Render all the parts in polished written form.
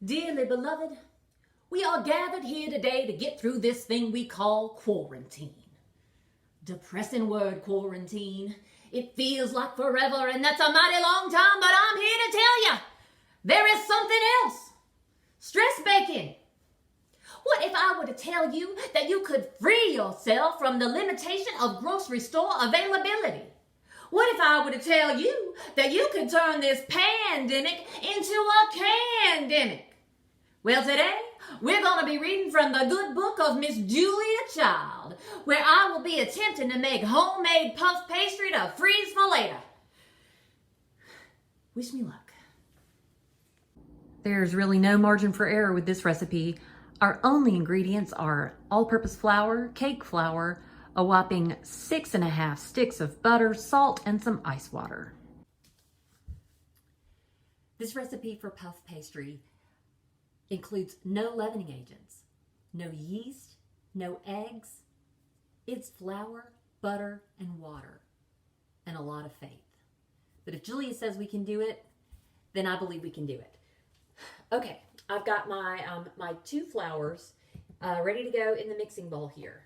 Dearly beloved, we are gathered here today to get through this thing we call quarantine. Depressing word, quarantine. It feels like forever, and that's a mighty long time, but I'm here to tell you, there is something else. Stress baking. What if I were to tell you that you could free yourself from the limitation of grocery store availability? What if I were to tell you that you could turn this pandemic into a candemic? Well, today, we're going to be reading from the good book of Miss Julia Child, where I will be attempting to make homemade puff pastry to freeze for later. Wish me luck. There's really no margin for error with this recipe. Our only ingredients are all-purpose flour, cake flour, a whopping 6.5 sticks of butter, salt, and some ice water. This recipe for puff pastry includes no leavening agents, no yeast, no eggs. It's flour, butter, and water, and a lot of faith. But if Julia says we can do it, then I believe we can do it. Okay, I've got my my 2 flours ready to go in the mixing bowl here.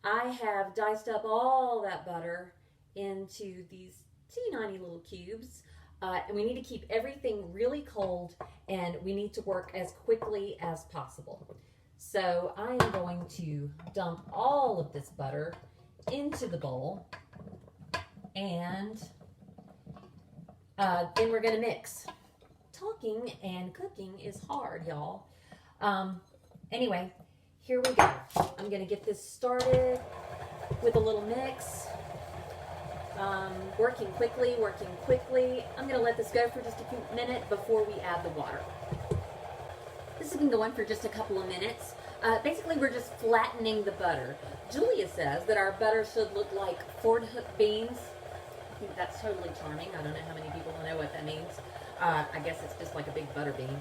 I have diced up all that butter into these teeny little cubes. And we need to keep everything really cold, and we need to work as quickly as possible. So I am going to dump all of this butter into the bowl, and then we're going to mix. Talking and cooking is hard, y'all. Anyway, here we go. I'm going to get this started with a little mix. Working quickly. I'm going to let this go for just a few minutes before we add the water. This has been going for just a couple of minutes. Basically, we're just flattening the butter. Julia says that our butter should look like Ford Hook beans. I think that's totally charming. I don't know how many people know what that means. I guess it's just like a big butter bean.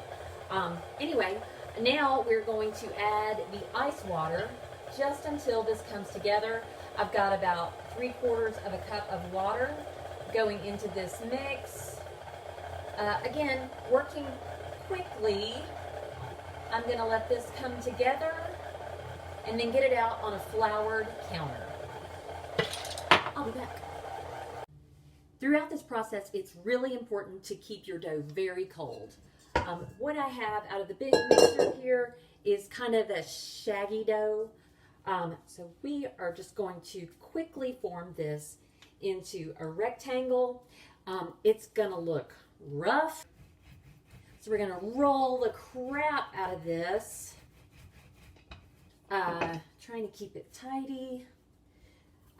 Anyway, now we're going to add the ice water just until this comes together. I've got about 3/4 of a cup of water going into this mix. Again, working quickly. I'm going to let this come together and then get it out on a floured counter. I'll be back. Throughout this process, it's really important to keep your dough very cold. What I have out of the big mixer here is kind of a shaggy dough. So we are just going to quickly form this into a rectangle. It's going to look rough. So we're going to roll the crap out of this. Trying to keep it tidy.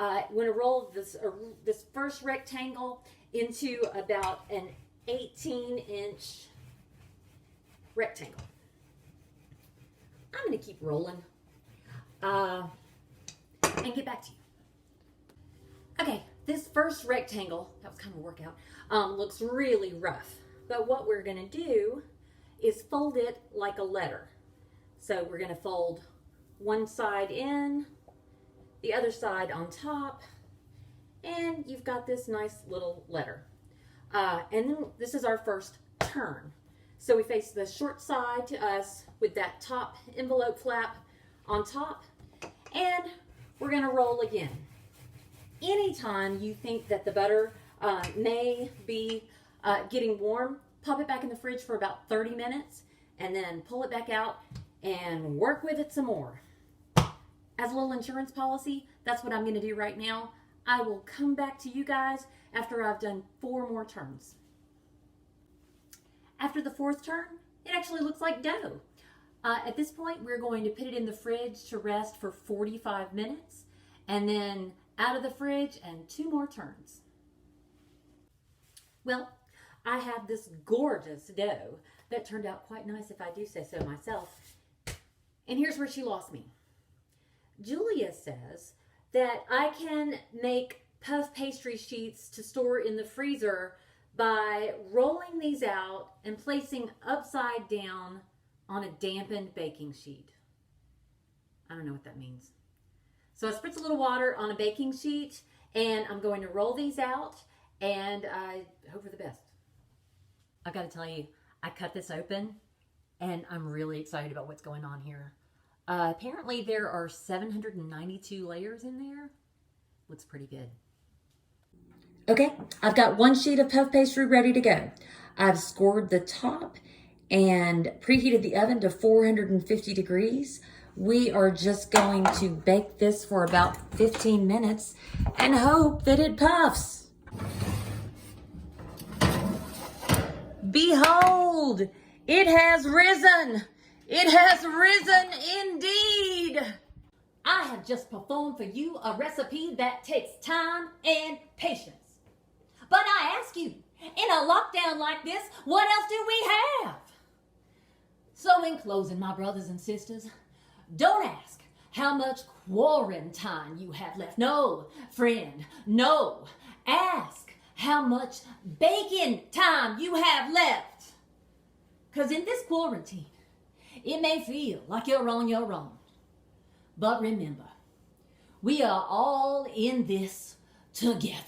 I'm going to roll this first rectangle into about an 18-inch rectangle. I'm going to keep rolling and get back to you. Okay, this first rectangle, that was kind of a workout, looks really rough. But what we're going to do is fold it like a letter. So we're going to fold one side in, the other side on top, and you've got this nice little letter. And then this is our first turn. So we face the short side to us with that top envelope flap on top, and we're going to roll again. Anytime you think that the butter may be getting warm, pop it back in the fridge for about 30 minutes, and then pull it back out and work with it some more. As a little insurance policy, that's what I'm going to do right now. I will come back to you guys after I've done 4 more turns. After the 4th turn, it actually looks like dough. At this point, we're going to put it in the fridge to rest for 45 minutes, and then out of the fridge and 2 more turns. Well, I have this gorgeous dough that turned out quite nice, if I do say so myself. And here's where she lost me. Julia says that I can make puff pastry sheets to store in the freezer by rolling these out and placing upside down on a dampened baking sheet. I don't know what that means. So I spritz a little water on a baking sheet, and I'm going to roll these out, and I hope for the best. I've got to tell you, I cut this open, and I'm really excited about what's going on here. Apparently there are 792 layers in there. Looks pretty good. Okay, I've got one sheet of puff pastry ready to go. I've scored the top and preheated the oven to 450 degrees. We are just going to bake this for about 15 minutes and hope that it puffs. Behold, it has risen. It has risen indeed. I have just performed for you a recipe that takes time and patience. But I ask you, in a lockdown like this, what else do we have? So in closing, my brothers and sisters, don't ask how much quarantine you have left. No, friend, no. Ask how much baking time you have left. Because in this quarantine, it may feel like you're on your own. But remember, we are all in this together.